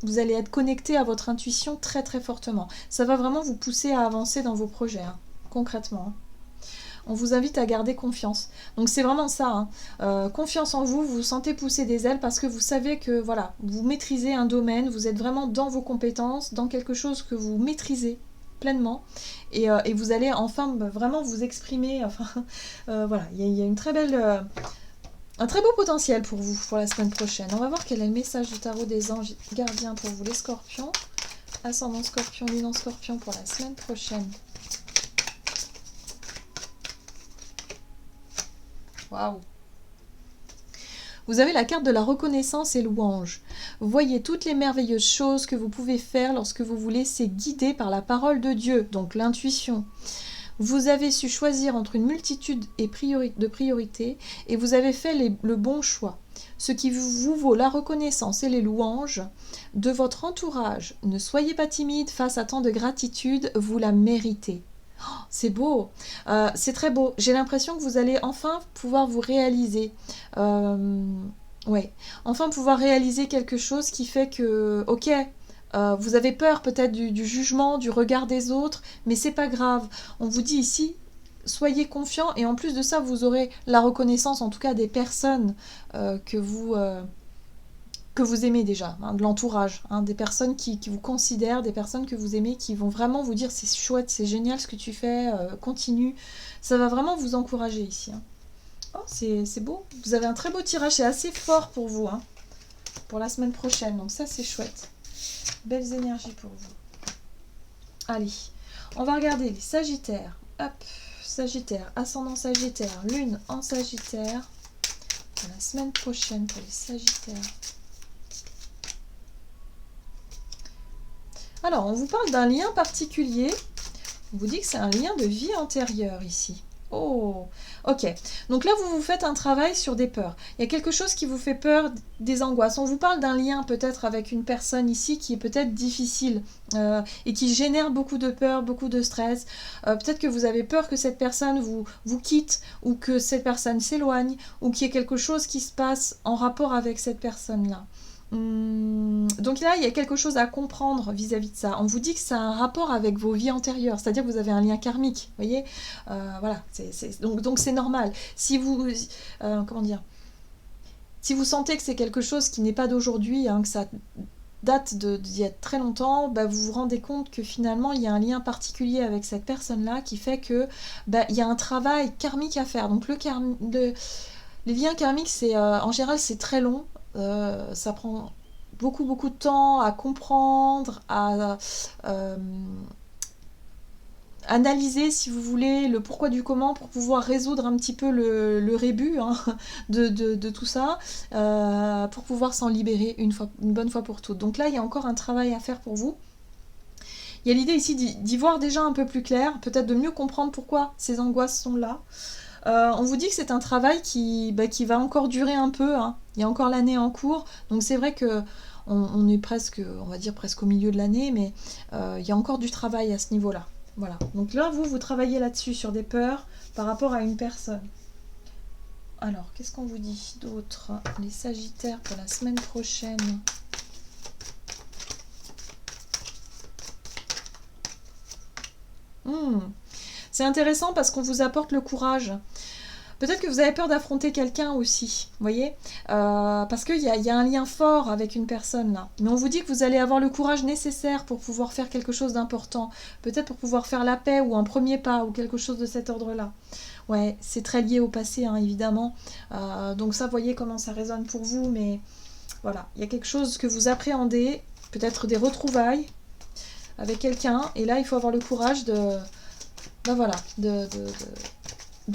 Vous allez être connecté à votre intuition très très fortement. Ça va vraiment vous pousser à avancer dans vos projets, hein, concrètement. Hein. On vous invite à garder confiance. Donc c'est vraiment ça. Hein. Confiance en vous, vous vous sentez pousser des ailes parce que vous savez que voilà, vous maîtrisez un domaine, vous êtes vraiment dans vos compétences, dans quelque chose que vous maîtrisez pleinement. Et vous allez enfin vraiment vous exprimer. Enfin, voilà, il y a une très belle... Un très beau potentiel pour vous, pour la semaine prochaine. On va voir quel est le message du tarot des anges gardiens pour vous, les scorpions. Ascendant scorpion, lune en scorpion pour la semaine prochaine. Waouh! Vous avez la carte de la reconnaissance et louange. Vous voyez toutes les merveilleuses choses que vous pouvez faire lorsque vous vous laissez guider par la parole de Dieu, donc l'intuition. Vous avez su choisir entre une multitude de priorités et vous avez fait le bon choix. Ce qui vous vaut la reconnaissance et les louanges de votre entourage. Ne soyez pas timide face à tant de gratitude, vous la méritez. C'est beau, c'est très beau. J'ai l'impression que vous allez enfin pouvoir vous réaliser. Ouais, enfin pouvoir réaliser quelque chose qui fait que, ok, vous avez peur peut-être du jugement, du regard des autres, mais c'est pas grave. On vous dit ici, soyez confiants et en plus de ça, vous aurez la reconnaissance, en tout cas des personnes que vous aimez déjà, hein, de l'entourage, hein, des personnes qui vous considèrent, des personnes que vous aimez, qui vont vraiment vous dire c'est chouette, c'est génial ce que tu fais, continue. Ça va vraiment vous encourager ici. Hein. Oh, c'est beau. Vous avez un très beau tirage, c'est assez fort pour vous, hein, pour la semaine prochaine. Donc ça, c'est chouette. Belles énergies pour vous. Allez, on va regarder les Sagittaires. Hop, Sagittaire, ascendant Sagittaire, lune en Sagittaire. Pour la semaine prochaine pour les Sagittaires. Alors, on vous parle d'un lien particulier. On vous dit que c'est un lien de vie antérieure ici. Oh, ok. Donc là, vous vous faites un travail sur des peurs. Il y a quelque chose qui vous fait peur, des angoisses. On vous parle d'un lien peut-être avec une personne ici qui est peut-être difficile et qui génère beaucoup de peur, beaucoup de stress. Peut-être que vous avez peur que cette personne vous quitte ou que cette personne s'éloigne ou qu'il y ait quelque chose qui se passe en rapport avec cette personne-là. Donc là, il y a quelque chose à comprendre vis-à-vis de ça. On vous dit que ça a un rapport avec vos vies antérieures, c'est-à-dire que vous avez un lien karmique, vous voyez. Voilà, donc c'est normal. Si vous, comment dire, si vous sentez que c'est quelque chose qui n'est pas d'aujourd'hui, hein, que ça date d'il y a très longtemps, bah, vous vous rendez compte que finalement, il y a un lien particulier avec cette personne-là qui fait que bah, il y a un travail karmique à faire. Donc les liens karmiques, en général, c'est très long. Ça prend beaucoup de temps à comprendre, à analyser si vous voulez le pourquoi du comment pour pouvoir résoudre un petit peu le rébut hein, de tout ça pour pouvoir s'en libérer une bonne fois pour toutes. Donc là il y a encore un travail à faire pour vous. Il y a l'idée ici d'y voir déjà un peu plus clair, peut-être de mieux comprendre pourquoi ces angoisses sont là. On vous dit que c'est un travail qui va encore durer un peu, hein. Il y a encore l'année en cours, donc c'est vrai que on est presque, on va dire presque au milieu de l'année, mais il y a encore du travail à ce niveau-là. Voilà. Donc là, vous travaillez là-dessus, sur des peurs par rapport à une personne. Alors, qu'est-ce qu'on vous dit d'autre? Les Sagittaires pour la semaine prochaine. C'est intéressant parce qu'on vous apporte le courage. Peut-être que vous avez peur d'affronter quelqu'un aussi, vous voyez, parce qu'il y a un lien fort avec une personne là. Mais on vous dit que vous allez avoir le courage nécessaire pour pouvoir faire quelque chose d'important. Peut-être pour pouvoir faire la paix ou un premier pas ou quelque chose de cet ordre-là. Ouais, c'est très lié au passé, hein, évidemment. Donc ça, vous voyez comment ça résonne pour vous. Mais voilà, il y a quelque chose que vous appréhendez, peut-être des retrouvailles avec quelqu'un. Et là, il faut avoir le courage de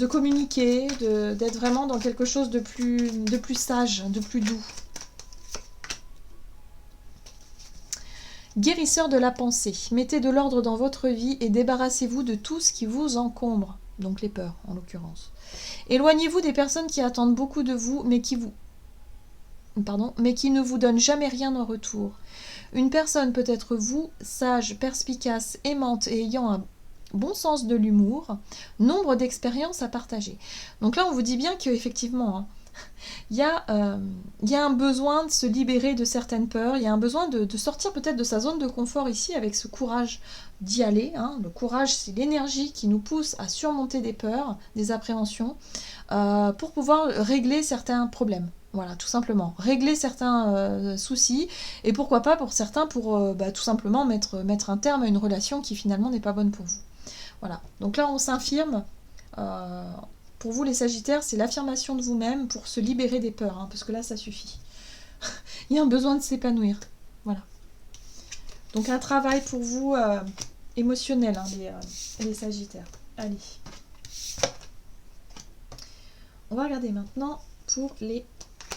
communiquer, d'être vraiment dans quelque chose de plus sage, de plus doux. Guérisseur de la pensée, mettez de l'ordre dans votre vie et débarrassez-vous de tout ce qui vous encombre, donc les peurs en l'occurrence. Éloignez-vous des personnes qui attendent beaucoup de vous, mais qui ne vous donnent jamais rien en retour. Une personne peut être vous, sage, perspicace, aimante et ayant un bon sens de l'humour, nombre d'expériences à partager. Donc là, on vous dit bien qu'effectivement, hein, il y a un besoin de se libérer de certaines peurs, il y a un besoin de sortir peut-être de sa zone de confort ici avec ce courage d'y aller. Hein. Le courage, c'est l'énergie qui nous pousse à surmonter des peurs, des appréhensions, pour pouvoir régler certains problèmes. Voilà, tout simplement. Régler certains soucis, et pourquoi pas pour certains, pour tout simplement mettre un terme à une relation qui finalement n'est pas bonne pour vous. Voilà, donc là on s'infirme, Pour vous les Sagittaires, c'est l'affirmation de vous-même pour se libérer des peurs, hein, parce que là ça suffit. Il y a un besoin de s'épanouir. Voilà. Donc un travail pour vous émotionnel, hein, les Sagittaires. Allez. On va regarder maintenant pour les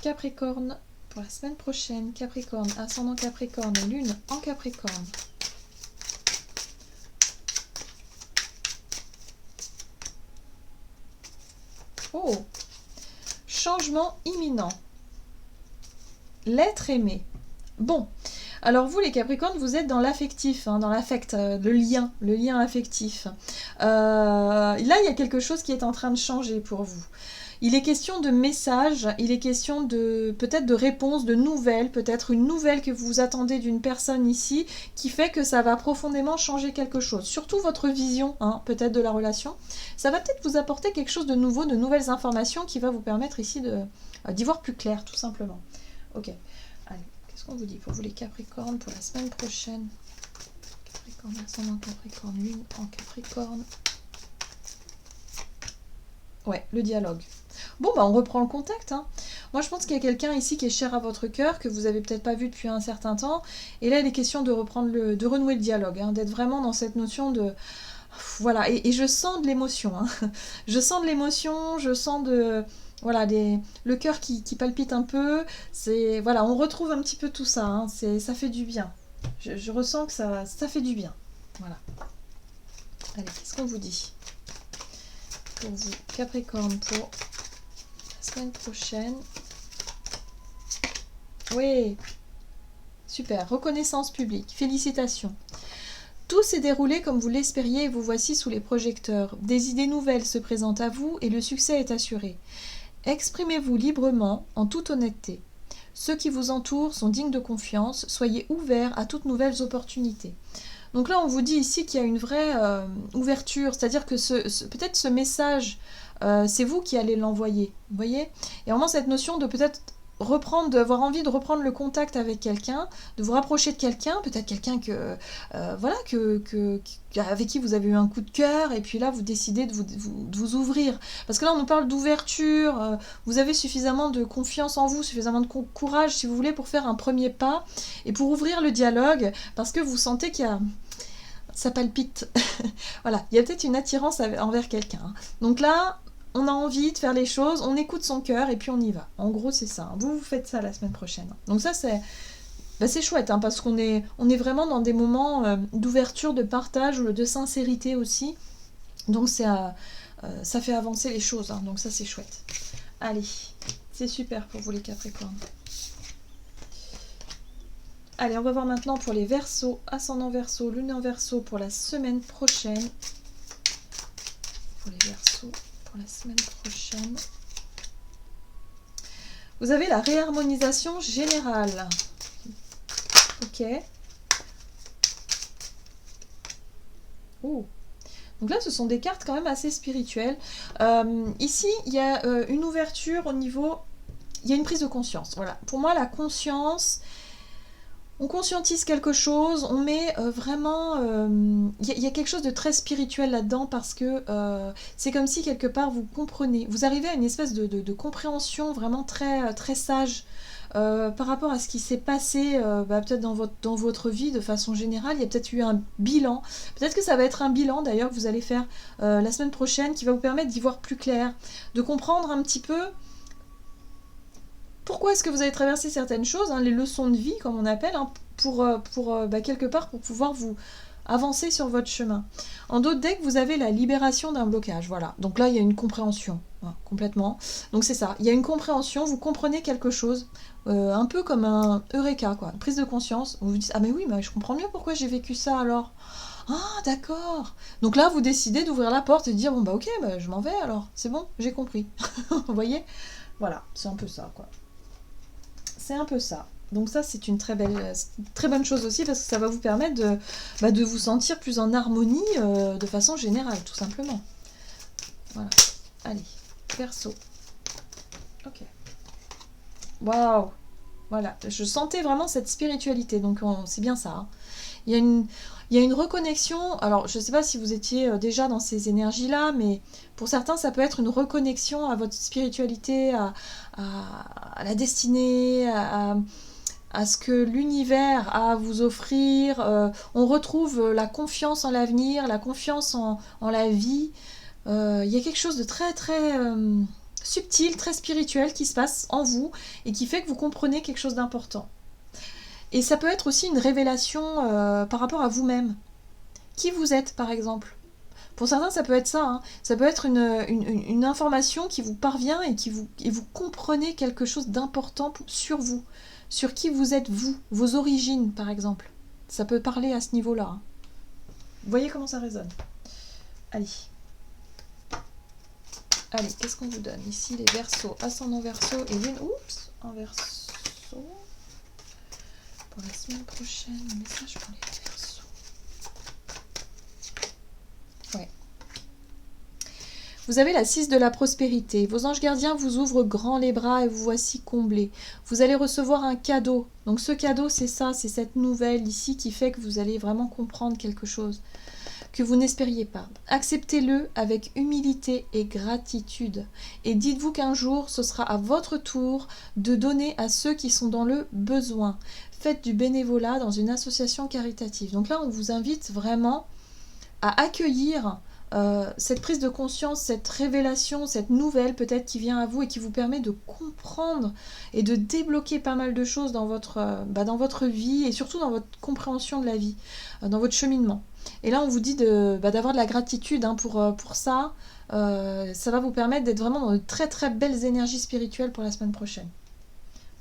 Capricornes pour la semaine prochaine. Capricorne, ascendant Capricorne, lune en Capricorne. Oh, changement imminent. L'être aimé. Bon, alors vous les Capricornes, vous êtes dans l'affectif, hein, dans l'affect, le lien affectif. Là, il y a quelque chose qui est en train de changer pour vous. Il est question de messages, il est question de peut-être de réponses, de nouvelles, peut-être une nouvelle que vous attendez d'une personne ici, qui fait que ça va profondément changer quelque chose. Surtout votre vision, hein, peut-être de la relation. Ça va peut-être vous apporter quelque chose de nouveau, de nouvelles informations qui va vous permettre ici d'y voir plus clair, tout simplement. Ok, allez, qu'est-ce qu'on vous dit pour vous les Capricornes pour la semaine prochaine? Capricorne, ascendant Capricorne, lune en Capricorne. Ouais, le dialogue. Bon, bah on reprend le contact. Hein. Moi, je pense qu'il y a quelqu'un ici qui est cher à votre cœur, que vous avez peut-être pas vu depuis un certain temps. Et là, il est question de renouer le dialogue, hein, d'être vraiment dans cette notion de... Voilà, et je sens de l'émotion. Hein. Je sens de l'émotion, je sens de... Voilà, le cœur qui palpite un peu. C'est voilà, on retrouve un petit peu tout ça. Hein. Ça fait du bien. Je ressens que ça fait du bien. Voilà. Allez, qu'est-ce qu'on vous dit pour vous, Capricorne, pour la semaine prochaine? Oui, super. Reconnaissance publique. Félicitations. Tout s'est déroulé comme vous l'espériez et vous voici sous les projecteurs. Des idées nouvelles se présentent à vous et le succès est assuré. Exprimez-vous librement, en toute honnêteté. Ceux qui vous entourent sont dignes de confiance. Soyez ouverts à toutes nouvelles opportunités. Donc là, on vous dit ici qu'il y a une vraie ouverture, c'est-à-dire que peut-être ce message, c'est vous qui allez l'envoyer, vous voyez? Et vraiment cette notion de peut-être d'avoir envie de reprendre le contact avec quelqu'un, de vous rapprocher de quelqu'un, peut-être quelqu'un avec qui vous avez eu un coup de cœur, et puis là, vous décidez de vous ouvrir. Parce que là, on nous parle d'ouverture, vous avez suffisamment de confiance en vous, suffisamment de courage, si vous voulez, pour faire un premier pas, et pour ouvrir le dialogue, parce que vous sentez qu'il y a... Ça palpite. Voilà, il y a peut-être une attirance envers quelqu'un. Hein. Donc là, on a envie de faire les choses, on écoute son cœur et puis on y va. En gros, c'est ça. Hein. Vous faites ça la semaine prochaine. Donc ça, c'est chouette, hein, parce qu'on est vraiment dans des moments d'ouverture, de partage, de sincérité aussi. Donc ça fait avancer les choses. Hein. Donc ça, c'est chouette. Allez, c'est super pour vous les Capricornes. Allez, on va voir maintenant pour les Verseaux, ascendant Verseau, lune en Verseau pour la semaine prochaine. Pour les Verseaux, pour la semaine prochaine. Vous avez la réharmonisation générale. Ok. Oh. Donc là, ce sont des cartes quand même assez spirituelles. Ici, il y a une ouverture au niveau... Il y a une prise de conscience. Voilà. Pour moi, la conscience... On conscientise quelque chose, on met vraiment... Il y a quelque chose de très spirituel là-dedans parce que c'est comme si quelque part vous comprenez. Vous arrivez à une espèce de compréhension vraiment très, très sage par rapport à ce qui s'est passé peut-être dans votre vie de façon générale. Il y a peut-être eu un bilan. Peut-être que ça va être un bilan d'ailleurs que vous allez faire la semaine prochaine qui va vous permettre d'y voir plus clair, de comprendre un petit peu... Pourquoi est-ce que vous avez traversé certaines choses, hein, les leçons de vie, comme on appelle, hein, pour quelque part, pour pouvoir vous avancer sur votre chemin. En d'autres decks, vous avez la libération d'un blocage, voilà. Donc là, il y a une compréhension, hein, complètement. Donc c'est ça, il y a une compréhension, vous comprenez quelque chose, un peu comme un eureka, quoi, une prise de conscience. Vous vous dites, ah mais oui, mais je comprends mieux pourquoi j'ai vécu ça alors. Ah, d'accord. Donc là, vous décidez d'ouvrir la porte et de dire, bon bah ok, bah, je m'en vais alors, c'est bon, j'ai compris. Vous voyez? Voilà, c'est un peu ça, quoi. C'est un peu ça. Donc ça, c'est une très bonne chose aussi parce que ça va vous permettre de vous sentir plus en harmonie de façon générale, tout simplement. Voilà. Allez, Verseau. Ok. Waouh. Voilà. Je sentais vraiment cette spiritualité, donc c'est bien ça. Hein. il y a une reconnexion. Alors, je ne sais pas si vous étiez déjà dans ces énergies-là, mais pour certains, ça peut être une reconnexion à votre spiritualité, à la destinée, à ce que l'univers a à vous offrir. On retrouve la confiance en l'avenir, la confiance en la vie. Il y a quelque chose de très très subtil, très spirituel qui se passe en vous et qui fait que vous comprenez quelque chose d'important. Et ça peut être aussi une révélation par rapport à vous-même. Qui vous êtes, par exemple. Pour certains, ça peut être ça. Hein. Ça peut être une information qui vous parvient et vous comprenez quelque chose d'important sur vous. Sur qui vous êtes, vous. Vos origines, par exemple. Ça peut parler à ce niveau-là. Hein. Vous voyez comment ça résonne. Allez. Allez, qu'est-ce qu'on vous donne ici? Les Verseaux, ascendant Verseau et lune. Oups, un Verseau. Pour la semaine prochaine, un message pour les Verseaux. Ouais. Vous avez la 6 de la prospérité. Vos anges gardiens vous ouvrent grand les bras et vous voici comblés. Vous allez recevoir un cadeau. Donc ce cadeau, c'est ça, c'est cette nouvelle ici qui fait que vous allez vraiment comprendre quelque chose que vous n'espériez pas. Acceptez-le avec humilité et gratitude. Et dites-vous qu'un jour, ce sera à votre tour de donner à ceux qui sont dans le besoin. Faites du bénévolat dans une association caritative. Donc là, on vous invite vraiment à accueillir cette prise de conscience, cette révélation, cette nouvelle peut-être qui vient à vous et qui vous permet de comprendre et de débloquer pas mal de choses dans votre vie et surtout dans votre compréhension de la vie, dans votre cheminement. Et là, on vous dit d'avoir de la gratitude hein, pour ça. Ça va vous permettre d'être vraiment dans de très très belles énergies spirituelles pour la semaine prochaine.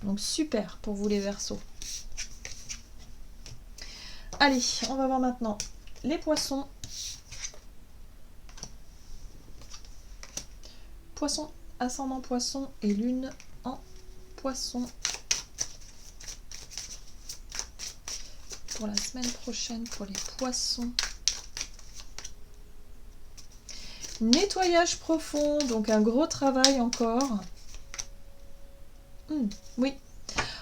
Donc super pour vous les Verseaux. Allez, on va voir maintenant les Poissons. Poisson, ascendant Poisson et lune en Poisson. Pour la semaine prochaine, pour les Poissons. Nettoyage profond, donc un gros travail encore. Oui.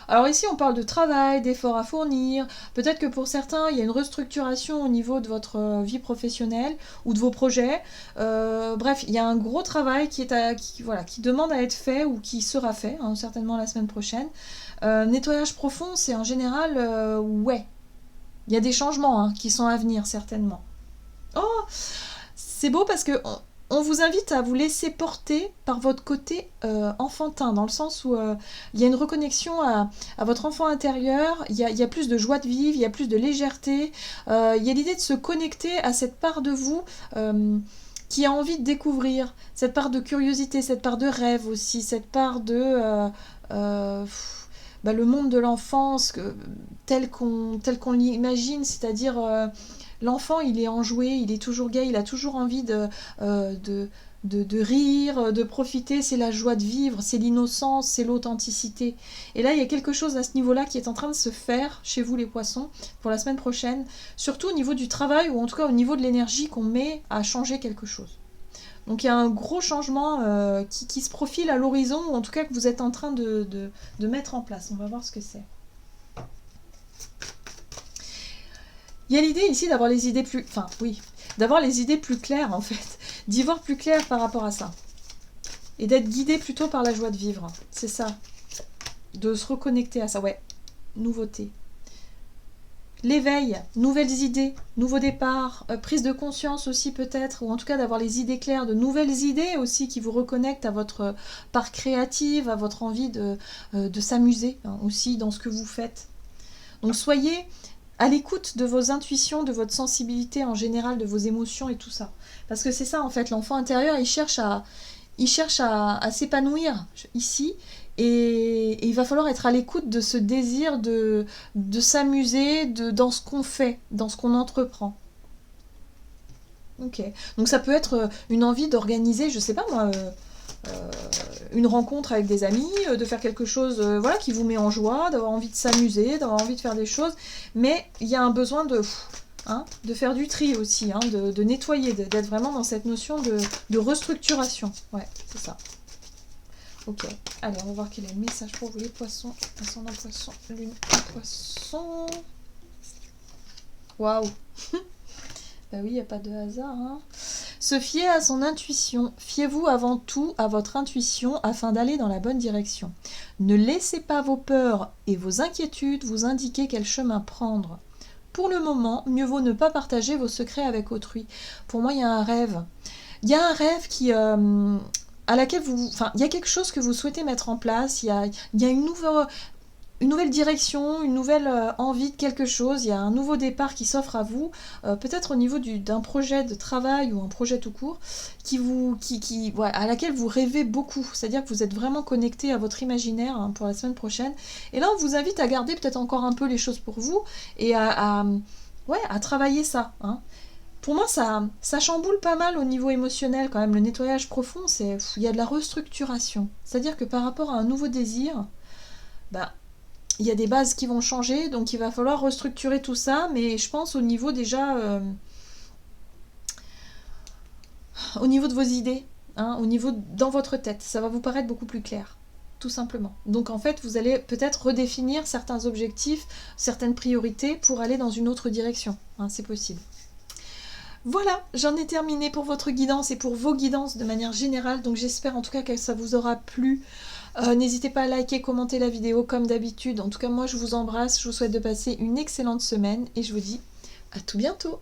Alors ici, on parle de travail, d'efforts à fournir. Peut-être que pour certains, il y a une restructuration au niveau de votre vie professionnelle ou de vos projets. Bref, il y a un gros travail qui demande à être fait ou qui sera fait, hein, certainement la semaine prochaine. Nettoyage profond, c'est en général, ouais. Il y a des changements hein, qui sont à venir, certainement. Oh, c'est beau parce que on vous invite à vous laisser porter par votre côté enfantin, dans le sens où il y a une reconnexion à votre enfant intérieur, il y a plus de joie de vivre, il y a plus de légèreté, il y a l'idée de se connecter à cette part de vous qui a envie de découvrir, cette part de curiosité, cette part de rêve aussi, cette part de... le monde de l'enfance tel qu'on l'imagine, c'est-à-dire l'enfant il est enjoué, il est toujours gai, il a toujours envie de rire, de profiter, c'est la joie de vivre, c'est l'innocence, c'est l'authenticité. Et là il y a quelque chose à ce niveau-là qui est en train de se faire chez vous les Poissons pour la semaine prochaine, surtout au niveau du travail ou en tout cas au niveau de l'énergie qu'on met à changer quelque chose. Donc il y a un gros changement qui se profile à l'horizon, ou en tout cas que vous êtes en train de mettre en place. On va voir ce que c'est. Il y a l'idée ici d'avoir les idées plus... Enfin, oui, d'avoir les idées plus claires en fait. D'y voir plus clair par rapport à ça. Et d'être guidé plutôt par la joie de vivre. C'est ça. De se reconnecter à ça. Ouais, nouveauté. L'éveil, nouvelles idées, nouveaux départs, prise de conscience aussi peut-être, ou en tout cas d'avoir les idées claires, de nouvelles idées aussi qui vous reconnectent à votre part créative, à votre envie de s'amuser hein, aussi dans ce que vous faites. Donc soyez à l'écoute de vos intuitions, de votre sensibilité en général, de vos émotions et tout ça. Parce que c'est ça en fait, l'enfant intérieur, il cherche à s'épanouir ici. Et il va falloir être à l'écoute de ce désir de s'amuser dans ce qu'on fait, dans ce qu'on entreprend. Ok. Donc ça peut être une envie d'organiser, je sais pas moi, une rencontre avec des amis, de faire quelque chose qui vous met en joie, d'avoir envie de s'amuser, d'avoir envie de faire des choses. Mais il y a un besoin de faire du tri aussi, hein, de nettoyer, d'être vraiment dans cette notion de restructuration. Ouais, c'est ça. Ok, allez, on va voir quel est le message pour vous les Poissons. Ascendant Poisson, lune en Poisson. Waouh. Bah oui, il n'y a pas de hasard. Hein. Se fier à son intuition. Fiez-vous avant tout à votre intuition afin d'aller dans la bonne direction. Ne laissez pas vos peurs et vos inquiétudes vous indiquer quel chemin prendre. Pour le moment, mieux vaut ne pas partager vos secrets avec autrui. Pour moi, il y a un rêve. Il y a un rêve qui... à laquelle vous... Enfin, il y a quelque chose que vous souhaitez mettre en place. Il y a une nouvelle direction, une nouvelle envie de quelque chose, il y a un nouveau départ qui s'offre à vous, peut-être au niveau d'un projet de travail ou un projet tout court, à laquelle vous rêvez beaucoup, c'est-à-dire que vous êtes vraiment connecté à votre imaginaire hein, pour la semaine prochaine. Et là, on vous invite à garder peut-être encore un peu les choses pour vous et à travailler ça. Hein. Pour moi, ça chamboule pas mal au niveau émotionnel quand même. Le nettoyage profond, il y a de la restructuration. C'est-à-dire que par rapport à un nouveau désir, bah, il y a des bases qui vont changer, donc il va falloir restructurer tout ça, mais je pense au niveau déjà, au niveau de vos idées, hein, au niveau dans votre tête, ça va vous paraître beaucoup plus clair, tout simplement. Donc en fait, vous allez peut-être redéfinir certains objectifs, certaines priorités pour aller dans une autre direction, hein, c'est possible. Voilà, j'en ai terminé pour votre guidance et pour vos guidances de manière générale, donc j'espère en tout cas que ça vous aura plu. N'hésitez pas à liker, commenter la vidéo comme d'habitude. En tout cas, moi je vous embrasse, je vous souhaite de passer une excellente semaine et je vous dis à tout bientôt.